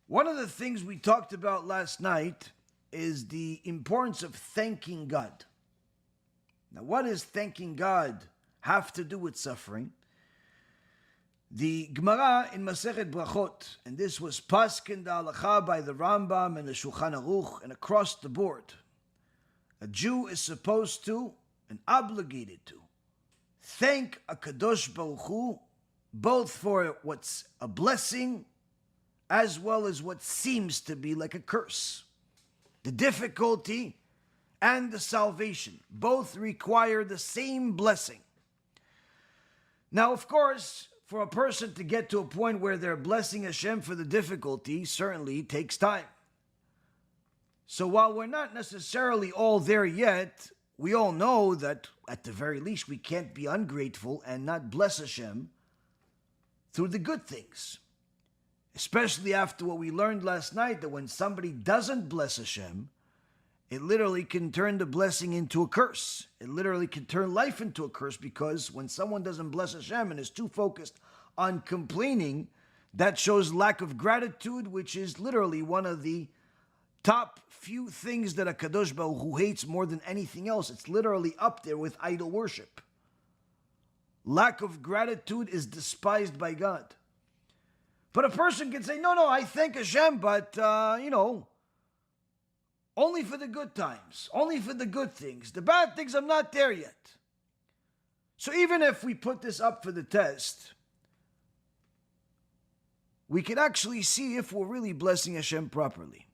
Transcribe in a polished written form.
One of the things we talked about last night is the importance of thanking God. Now, what does thanking God have to do with suffering? The Gemara in Masechet Brachot, and this was paskin da halacha by the Rambam and the Shulchan Aruch, and across the board, a Jew is supposed to and obligated to thank HaKadosh Baruch Hu both for what's a blessing as well as what seems to be like a curse. The difficulty and the salvation both require the same blessing. Now, of course, for a person to get to a point where they're blessing Hashem for the difficulty certainly takes time. So while we're not necessarily all there yet, we all know that at the very least we can't be ungrateful and not bless Hashem through the good things. Especially after what we learned last night, that when somebody doesn't bless Hashem, it literally can turn the blessing into a curse. It literally can turn life into a curse, because when someone doesn't bless Hashem and is too focused on complaining, that shows lack of gratitude, which is literally one of the top few things that HaKadosh Baruch Hu hates more than anything else. It's literally up there with idol worship. Lack of gratitude is despised by God. But a person can say, no, I thank Hashem, but, only for the good times, only for the good things. The bad things, I'm not there yet. So even if we put this up for the test, we can actually see if we're really blessing Hashem properly.